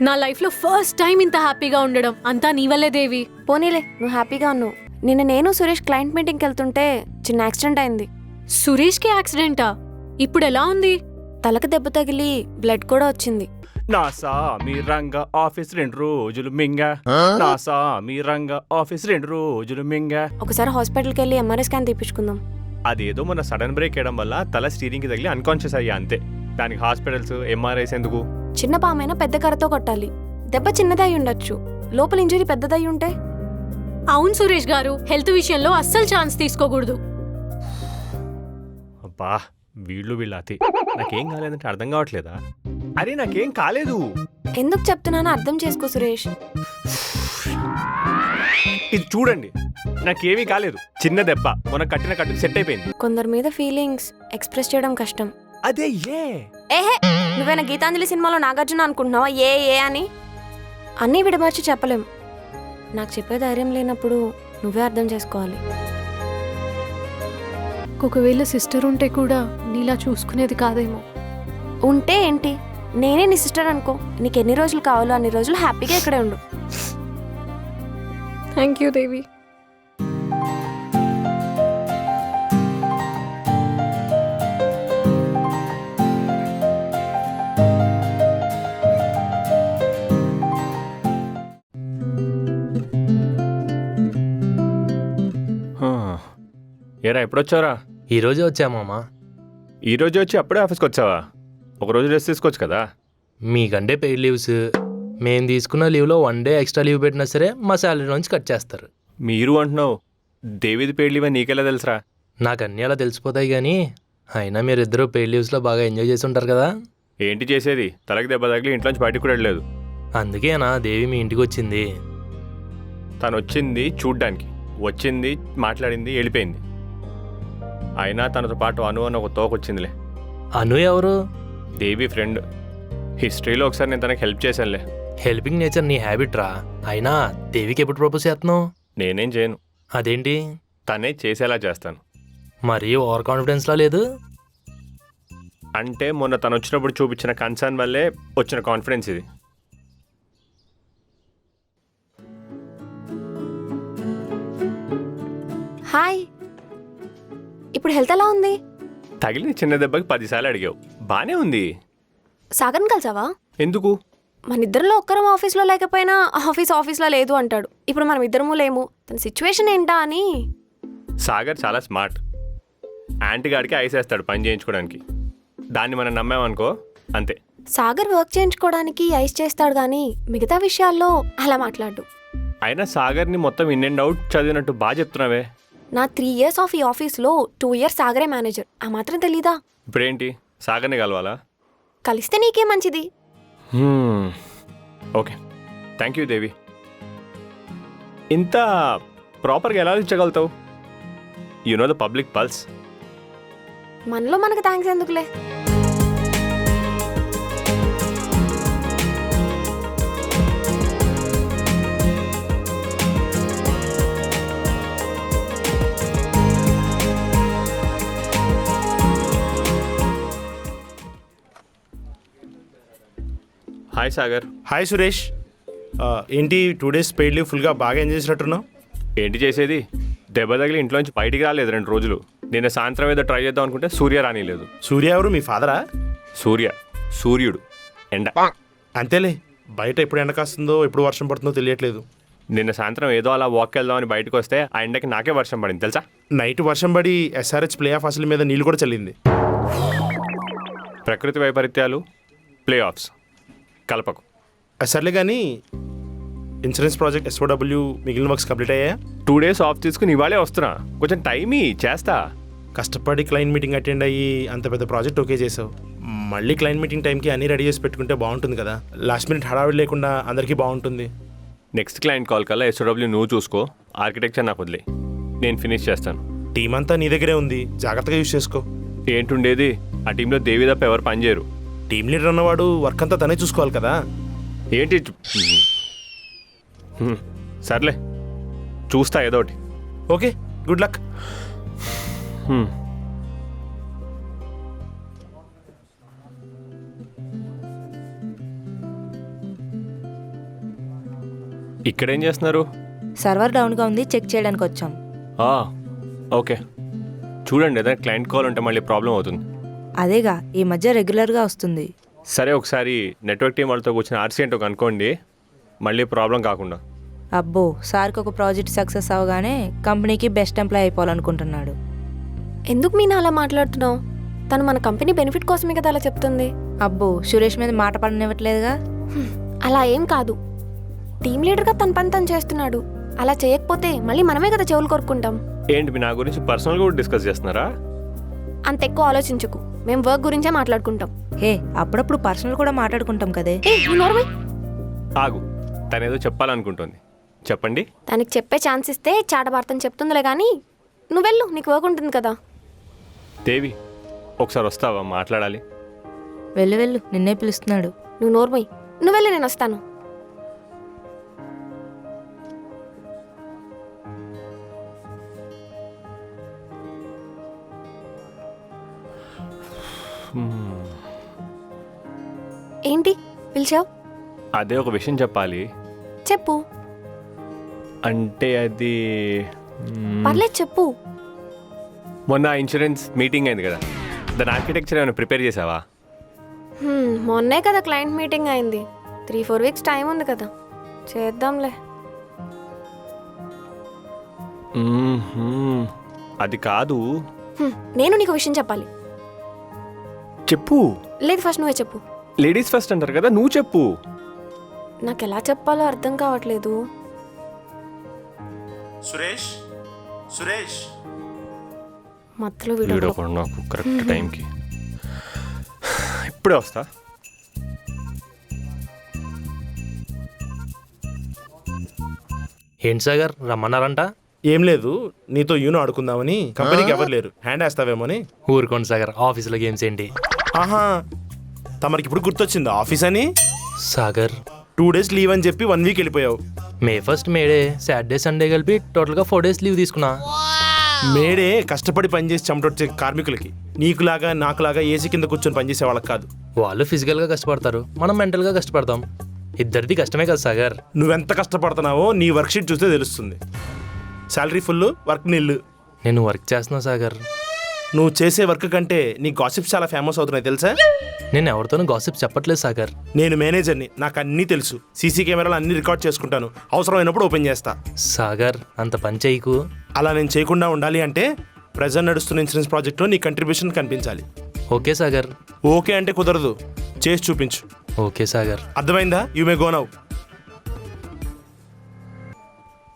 నా లైఫ్లో first time ఇంత హ్యాపీగా ఉండడం అంతా నీ వల్లే దేవి. పోనీలే, నువ్వు హ్యాపీగా ఉన్నావు. నేను సురేష్ క్లయింట్ మీటింగ్కి వెళ్తుంటే చిన్న యాక్సిడెంట్ అయింది. సురేష్కి యాక్సిడెంటా? ఇప్పుడు ఎలా ఉంది? తలకు దెబ్బ తగిలి బ్లడ్ కూడా వచ్చింది. నా సామి రంగ ఆఫీస్ 2 రోజులు మింగా. నా సామి రంగ ఆఫీస్ 2 రోజులు మింగా. ఒకసారి హాస్పిటల్కి వెళ్ళి ఎంఆర్ఐ స్కాన్ తీపించుకుందాం. అదేదో మన సడన్ బ్రేక్ వేయడం వల్ల తల స్టీరింగ్ కి తగిలి అన్కాన్షియస్ అయ్యా అంతే. దానికి హాస్పిటల్స్ ఎంఆర్ఐస్ ఎందుకు? చిన్న పామైన పెద్ద కర్రతో కొట్టాలి. దెబ్బ చిన్నదై ఉండొచ్చు, లోపల ఇంజరీ పెద్దదై ఉంటే. అవును సురేష్ గారు, హెల్త్ విషయంలో అస్సలు ఛాన్స్ తీసుకోకూడదు. అబ్బా వీళ్ళు అతి. నాకేం కాలేదంటే అర్థం కావట్లేదా? అరే నాకేం కాలేదు. ఎందుకు చెప్తున్నానో అర్థం చేసుకో సురేష్. ఇది చూడండి, నాకేమీ కాలేదు. చిన్న దెబ్బ, మొన్న కట్టిన కట్టుకు సెట్ అయిపోయింది. కొందరి మీద ఫీలింగ్స్ ఎక్స్ప్రెస్ చేయడం కష్టం. అదే ఏహే, నువ్వేనా గీతాంజలి సినిమాలో నాగార్జున అనుకుంటున్నావా ఏ అని? అన్నీ విడమర్చి చెప్పలేం. నాకు చెప్పే ధైర్యం లేనప్పుడు నువ్వే అర్థం చేసుకోవాలి. ఒకవేళ సిస్టర్ ఉంటే కూడా నీలా చూసుకునేది కాదేమో. ఉంటే ఏంటి, నేనే నీ సిస్టర్ అనుకో. నీకు ఎన్ని రోజులు కావాలో అన్ని రోజులు హ్యాపీగా ఇక్కడే ఉండు. థ్యాంక్ యూ దేవి. ఏరా ఎప్పుడొచ్చారా? ఈరోజే వచ్చామమ్మా. ఈరోజు వచ్చి అప్పుడే ఆఫీస్కి వచ్చావా? ఒకరోజు రెస్ట్ తీసుకోవచ్చు కదా. మీకంటే పెయిడ్ లీవ్స్, మేము తీసుకున్న లీవ్లో 1 డే ఎక్స్ట్రా లీవ్ పెట్టినా సరే మా శాలరీ నుంచి కట్ చేస్తారు. మీరు అంటున్నావు, దేవిది పెయిడ్ లీవ్ అని నీకెలా తెలుసురా? నాకు అన్నీ అలా తెలిసిపోతాయి కానీ అయినా మీరిద్దరూ పెయిడ్ లీవ్స్లో బాగా ఎంజాయ్ చేసి ఉంటారు కదా. ఏంటి చేసేది, తలకి దెబ్బ తగిలి ఇంట్లోంచి బయటకు కూడా వెళ్ళలేదు. అందుకేనా దేవి మీ ఇంటికి వచ్చింది. తను వచ్చింది చూడ్డానికి, వచ్చింది మాట్లాడింది వెళ్ళిపోయింది. అయినా తనతో పాటు అను అని ఒక తోకొచ్చిందిలే. అను ఎవరు? దేవి ఫ్రెండ్. హిస్టరీలో ఒకసారి నేను తనకి హెల్ప్ చేశానులే. హెల్పింగ్ నేచర్ నీ హ్యాబిట్ రా. అయినా దేవికి ఎప్పుడు ప్రపోజ్ చేస్తున్నావు? నేనేం చేయను, అదేంటి? తనే చేసేలా చేస్తాను. మరీ ఓవర్ కాన్ఫిడెన్స్లా లేదు? అంటే మొన్న తను వచ్చినప్పుడు చూపించిన కన్సర్న్ వల్లే వచ్చిన కాన్ఫిడెన్స్ ఇది. హాయ్, ఇప్పుడు హెల్త్ ఎలా ఉంది? తగిలిన చిన్న దెబ్బకి 10 సార్లు అడిగావు, బానే ఉంది. సాగర్ని కలిసావా? ఎందుకు? మన ఇద్దరిలో ఒక్కరం ఆఫీస్లో లేకపోయినా ఆఫీస్లో లేదు అంటాడు. ఇప్పుడు మనం ఇద్దరము లేము, తన సిచ్యువేషన్ ఏంటా అని. సాగర్ చాలా స్మార్ట్. యాంటీ గాడికి ఐసేస్తాడు పని చేయించుకోవడానికి. దాన్ని మనం నమ్మామనుకో అంతే. సాగర్ వర్క్ చేయించుకోవడానికి ఐస్ చేస్తాడు కానీ మిగతా విషయాల్లో అలా మాట్లాడు. అయినా సాగర్ని మొత్తం ఇన్ అండ్ అవుట్ చదివినట్టు బాగా చెప్తున్నావే. నా 3 years ఆఫ్ ఈ ఆఫీస్లో 2 years సాగరే మేనేజర్. ఆ మాత్రం తెలీదా? ఇప్పుడేంటి, సాగర్ని కలవాలా? కలిస్తే నీకే మంచిది. Okay, thank you Devi. ఇంత ప్రాపర్గా ఎలా ఇచ్చగలుగుతావు? You know the public pulse. మనలో మనకు థ్యాంక్స్ ఎందుకులే. హాయ్ సాగర్. హాయ్ సురేష్. ఏంటి 2 days పెయిడ్ లీవ్ ఫుల్గా బాగా ఎంజాయ్ చేసినట్టున్నావు? ఏంటి చేసేది, దెబ్బ తగిలి ఇంట్లోంచి బయటికి రాలేదు 2 రోజులు. నిన్న సాయంత్రం ఏదో ట్రై చేద్దాం అనుకుంటే సూర్య రానిలేదు. సూర్య ఎవరు, మీ ఫాదరా? సూర్యుడు ఎండ. అంతేలే, బయట ఎప్పుడు ఎండ కాస్తుందో ఎప్పుడు వర్షం పడుతుందో తెలియట్లేదు. నిన్న సాయంత్రం ఏదో అలా వాక్ వెళ్దామని బయటకు వస్తే ఆ ఎండకి నాకే వర్షం పడింది తెలుసా. నైట్ వర్షం పడి SRH ప్లే ఆఫ్ అసలు మీద నీళ్ళు కూడా చల్లింది. ప్రకృతి వైపరీత్యాలు, ప్లే ఆఫ్స్ కలపకు. సర్లే కానీ ఇన్సూరెన్స్ ప్రాజెక్ట్ SOW మిగిలిన వర్క్స్ కంప్లీట్ అయ్యాయా? 2 days ఆఫ్ తీసుకుని ఇవాళే వస్తున్నా, కొంచెం టైం చేస్తా. కష్టపడి క్లయింట్ మీటింగ్ అటెండ్ అయ్యి అంత పెద్ద ప్రాజెక్ట్ ఓకే చేసావు. మళ్ళీ క్లయింట్ మీటింగ్ టైంకి అన్నీ రెడీ చేసి పెట్టుకుంటే బాగుంటుంది కదా. లాస్ట్ మినిట్ హడావిడి లేకుండా అందరికీ బాగుంటుంది. నెక్స్ట్ క్లయింట్ కాల్ కల్లా SOW నువ్వు చూసుకో, ఆర్కిటెక్చర్ నాకు వదిలే, నేను ఫినిష్ చేస్తాను. టీం అంతా నీ దగ్గరే ఉంది, జాగ్రత్తగా యూజ్ చేసుకో. ఏంటుండేది, ఆ టీంలో దేవి తప్ప ఎవరు పనిచేయరు. టీం లీడర్ అన్నవాడు వర్క్ అంతా తనే చూసుకోవాలి కదా. ఏంటి సర్లే చూస్తా ఏదో ఒకటి. Okay, good luck. ఇక్కడేం చేస్తున్నారు? సర్వర్ డౌన్గా ఉంది, చెక్ చేయడానికి వచ్చాం. ఆ, ఓకే. చూడండి, ఏదైనా క్లయింట్ కాల్ ఉంటే మళ్ళీ ప్రాబ్లం అవుతుంది. అదేగా ఈ మధ్య రెగ్యులర్గా వస్తుంది. సరే, ఒకసారి నెట్వర్క్ టీం వాళ్ళతో కూర్చొని ఆర్సీ ఏంటో కనుక్కోండి, మళ్ళీ ప్రాబ్లం కాకుండా. అబ్బో, సార్కి ఒక ప్రాజెక్ట్ సక్సెస్ అవగానే కంపెనీకి బెస్ట్ ఎంప్లాయ్ అయిపోవాలనుకుంటున్నాడు. ఎందుకు మీనా అలా మాట్లాడుతున్నావు? తను మన కంపెనీ బెనిఫిట్ కోసమే కదా అలా చెప్తుంది. అబ్బో, సురేష్ మీద మాట పడనివ్వట్లేదుగా. అలా ఏం కాదు. టీమ్ లీడర్గా తన పని తను చేస్తున్నాడు. అలా చేయకపోతే మళ్ళీ మనమే కదా చెవులు కొరుక్కుంటాం. ఏంటి, మీ నా గురించి పర్సనల్గా కూడా డిస్కస్ చేస్తున్నారా? అంత ఎక్కువ ఆలోచించుకు. మేము వర్క్ గురించే మాట్లాడుకుంటాం. హే, అప్పుడప్పుడు పర్సనల్ కూడా మాట్లాడుకుంటాం కదే. ఏ నోర్మై, ఆగు, తనేదో చెప్పాలనుకుంటుంది, చెప్పండి. దానికి చెప్పే ఛాన్స్ ఇస్తే చాటభారతం చెప్తుందిలే కానీ నువ్వెళ్ళు, నీకు వర్క్ ఉంటుంది కదా. దేవి, ఒకసారి వస్తావా, మాట్లాడాలి. వెళ్ళు వెళ్ళు, నిన్నే పిలుస్తున్నాడు. నువ్వు నోర్మై, నువ్వెళ్ళు, నేను వస్తాను. ఏంటి పిలిచావు? అదే ఒక విషయం చెప్పాలి. చెప్పు. అంటే అది పర్లేదు చెప్పు. మొన్న ఇన్సూరెన్స్ మీటింగ్ అయింది కదా, దాని ఆర్కిటెక్చర్ ఏమైనా ప్రిపేర్ చేసావా? మొన్నే కదా క్లయింట్ మీటింగ్ అయింది. 3-4 వీక్స్ టైం ఉంది కదా, చేద్దాంలే. అది కాదు. నేను నీకు విషయం చెప్పాలి. చెప్పు. లేదు, ఫస్ట్ నువ్వే చెప్పు. లేడీస్ ఫస్ట్ అంటారు కదా, నువ్వు చెప్పు. నాకు ఎలా చెప్పాలో అర్థం కావట్లేదు. సురేష్, సురేష్, మధ్యలో వీడియో వీడియో కూడా నాకు కరెక్ట్ టైంకి. ఇప్పుడే వస్తా. ఏంటి సాగర్, రమ్మన్నారంట? ఏం లేదు, నీతో యూనో ఆడుకుందామని. కంపెనీకి ఎవరు లేరు, హ్యాండ్ వేస్తావేమో అని. ఊరుకోండి సాగర్, ఆఫీస్లో గేమ్స్ ఏంటి? ఆహా, తమరికి ఇప్పుడు గుర్తొచ్చింది ఆఫీస్ అని. సాగర్, 2 days లీవ్ అని చెప్పి 1 week వెళ్ళిపోయావు. May 1st May Day, Saturday Sunday కలిపి టోటల్గా 4 days లీవ్ తీసుకున్నా. మేడే కష్టపడి పనిచేసి చెమటొచ్చే కార్మికులకి, నీకులాగా నాకులాగా ఏసీ కింద కూర్చొని పనిచేసే వాళ్ళకి కాదు. వాళ్ళు ఫిజికల్గా కష్టపడతారు, మనం మెంటల్గా కష్టపడతాం. ఇద్దరిది కష్టమే కదా సాగర్. నువ్వెంత కష్టపడుతున్నావో నీ వర్క్షీట్ చూస్తే తెలుస్తుంది. శాలరీ ఫుల్, వర్క్ నిల్లు. నేను వర్క్ చేస్తున్నా సాగర్. నువ్వు చేసే వర్క్ కంటే నీ గాసిప్స్ చాలా ఫేమస్ అవుతున్నాయి తెలుసా? నేను ఎవరితోనూ గాసిప్ చెప్పట్లేదు సాగర్. నేను మేనేజర్ని, నాకు అన్నీ తెలుసు. సీసీ కెమెరాలు అన్ని రికార్డ్ చేసుకుంటాను, అవసరమైనప్పుడు ఓపెన్ చేస్తా. సాగర్, అంత పని చేయకు. అలా నేను చేయకుండా ఉండాలి అంటే ప్రజెంట్ నడుస్తున్న ఇన్సూరెన్స్ ప్రాజెక్ట్లో నీ కంట్రిబ్యూషన్ కనిపించాలి. ఓకే సాగర్. ఓకే అంటే కుదరదు, చేసి చూపించు. ఓకే సాగర్. అర్థమైందా? You may go now.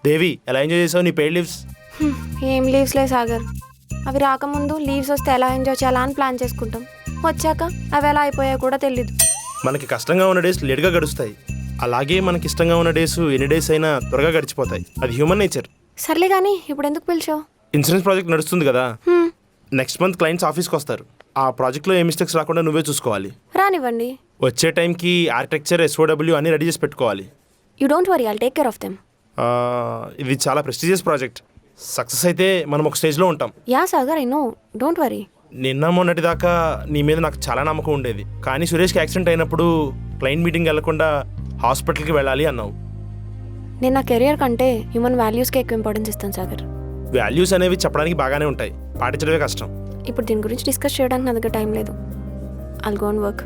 Devi, ఎలా ఎంజాయ్ చేసావు నీ పెయిడ్ లీవ్స్? ఏం లీవ్స్లే సాగర్. అవి రాకముందు లీవ్స్ వస్తే ఎలా ఎంజాయ్ చేయాలా అని ప్లాన్ చేసుకుంటాం. వచ్చాక అవి ఎలా అయిపోయాయో కూడా తెలీదు. మనకి కష్టంగా ఉన్న డేస్ లేట్గా గడుస్తాయి, అలాగే మనకి ఇష్టంగా ఉన్న డేస్ ఎన్ని డేస్ అయినా త్వరగా గడిచిపోతాయి. అది హ్యూమన్ నేచర్. సర్లే కానీ ఇప్పుడు ఎందుకు పిలిచావు? ఇన్సూరెన్స్ ప్రాజెక్ట్ నడుస్తుంది కదా, నెక్స్ట్ మంత్ క్లయింట్స్ ఆఫీస్కి వస్తారు. ఆ ప్రాజెక్ట్లో ఏ మిస్టేక్స్ రాకుండా నువ్వే చూసుకోవాలి. రానివ్వండి. వచ్చే టైంకి ఆర్కిటెక్చర్, SOW అన్నీ రెడీ చేసి పెట్టుకోవాలి. You don't worry, I'll take care of them. ఇది చాలా ప్రెస్టీజియస్ ప్రాజెక్ట్. సక్సెస్ అయితే మనం ఒక స్టేజ్లో ఉంటాం. Yeah Sagar, I know, don't worry. నిన్న మొన్నటి దాకా నీ మీద నాకు చాలా నమ్మకం ఉండేది, కానీ సురేష్కి యాక్సిడెంట్ అయినప్పుడు క్లయింట్ మీటింగ్ వెళ్లకుండా హాస్పిటల్కి వెళ్ళాలి అన్నావు. నేను నా కెరియర్ కంటే హ్యూమన్ వాల్యూస్కి ఎక్కువ ఇంపార్టెన్స్ ఇస్తాను సాగర్. వాల్యూస్ అనేవి చెప్పడానికి బాగానే ఉంటాయి, పాటించడమే కష్టం. ఇప్పుడు దీని గురించి డిస్కస్ చేయడానికి నా దగ్గర టైం లేదు. I'll go on work.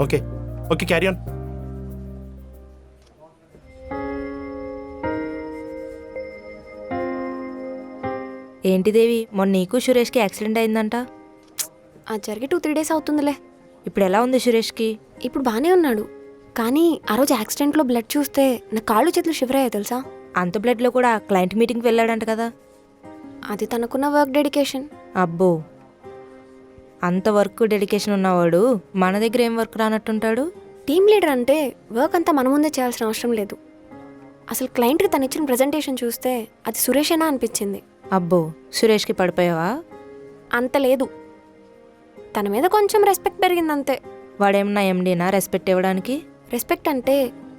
Okay okay, carry on. ఏంటి దేవి, మొన్న నీకు సురేష్కి యాక్సిడెంట్ అయిందంట? అది జరిగి 2-3 days అవుతుందిలే. ఇప్పుడు ఎలా ఉంది సురేష్కి? ఇప్పుడు బాగానే ఉన్నాడు, కానీ ఆ రోజు యాక్సిడెంట్లో బ్లడ్ చూస్తే నా కాళ్ళు చేతులు షివర్ అయ్యాయి తెలుసా. అంత బ్లడ్లో కూడా క్లయింట్ మీటింగ్కి వెళ్ళాడంట కదా? అది తనకున్న వర్క్ డెడికేషన్. అబ్బో, అంత వర్క్ డెడికేషన్ ఉన్నవాడు మన దగ్గర ఏం వర్క్ రానట్టుంటాడు? టీమ్ లీడర్ అంటే వర్క్ అంతా మన ముందే చేయాల్సిన అవసరం లేదు. అసలు క్లయింట్కి తను ఇచ్చిన ప్రజెంటేషన్ చూస్తే అది సురేషేనా అనిపించింది. అబ్బో, సురేష్కి పడిపోయావా? అంత లేదు, తన మీద కొంచెం రెస్పెక్ట్ పెరిగిందంతే. వాడేమన్నా ఎండీనా రెస్పెక్ట్ ఇవ్వడానికి? రెస్పెక్ట్ అంటే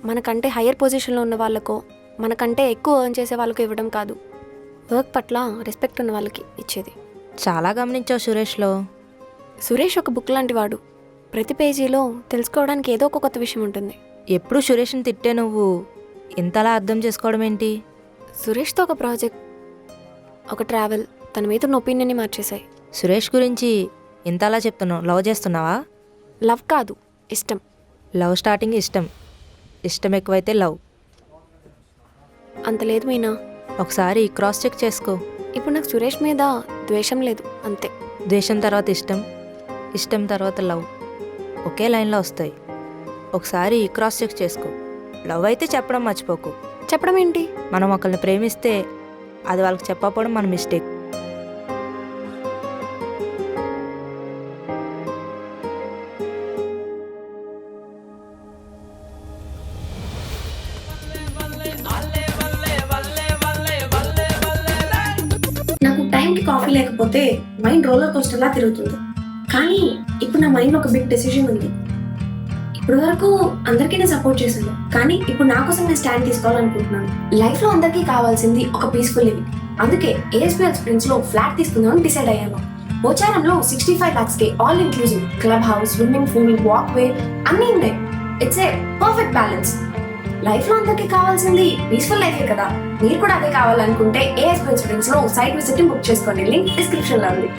మనకంటే హయ్యర్ పొజిషన్లో ఉన్న వాళ్ళకో, మనకంటే ఎక్కువ ఎర్న్ చేసే వాళ్ళకో ఇవ్వడం కాదు, వర్క్ పట్ల రెస్పెక్ట్ ఉన్న వాళ్ళకి ఇచ్చేది. చాలా గమనించావు సురేష్లో. సురేష్ ఒక బుక్ లాంటి వాడు. ప్రతి పేజీలో తెలుసుకోవడానికి ఏదో ఒక కొత్త విషయం ఉంటుంది. ఎప్పుడు సురేష్ని తిట్టే నువ్వు ఇంతలా అర్థం చేసుకోవడం ఏంటి? సురేష్తో ఒక ప్రాజెక్ట్, ఒక ట్రావెల్ తన మీద ఉన్న ఒపీనియన్ని మార్చేశాయి. సురేష్ గురించి ఇంతలా చెప్తున్నావు, లవ్ చేస్తున్నావా? లవ్ కాదు, ఇష్టం. లవ్ స్టార్టింగ్ ఇష్టం, ఇష్టం ఎక్కువైతే లవ్. అంత లేదు మీనా. ఒకసారి క్రాస్ చెక్ చేసుకో. ఇప్పుడు నాకు సురేష్ మీద ద్వేషం లేదు, అంతే. ద్వేషం తర్వాత ఇష్టం, ఇష్టం తర్వాత లవ్ ఒకే లైన్లో వస్తాయి. ఒకసారి క్రాస్ చెక్ చేసుకో. లవ్ అయితే చెప్పడం మర్చిపోకు. చెప్పడం ఏంటి? మనం ఒకరిని ప్రేమిస్తే అది వాళ్ళకి చెప్పకపోవడం మన మిస్టేక్. నాకు టైంకి కాఫీ లేకపోతే మైండ్ రోలర్ కోస్టర్ లా తిరుగుతుంది. కానీ ఇప్పుడు నా మైండ్ ఒక బిగ్ డెసిషన్ ఉంది. ఇప్పుడు వరకు అందరికీ నేను సపోర్ట్ చేశాను, కానీ ఇప్పుడు నా కోసం నేను స్టాండ్ తీసుకోవాలనుకుంటున్నాను. లైఫ్ లో అందరికీ కావాల్సింది ఒక పీస్ఫుల్ లివింగ్. అందుకే ఏఎస్బిఎల్ స్ప్రింగ్స్ లో ఫ్లాట్ తీసుకుందామని డిసైడ్ అయ్యాను. పోచారంలో 65 lakhs కి all inclusive club house, swimming pool, walk వే అన్నీ ఉన్నాయి. It's a perfect balance. Life లో అందరికీ కావాల్సింది పీస్ఫుల్ లైఫే కదా. మీరు కూడా అదే కావాలనుకుంటే ఏఎస్బిఎల్ స్ప్రింగ్స్ లో సైట్ విజిట్ బుక్ చేసుకోండి. లింక్ డిస్క్రిప్షన్ లో ఉంది.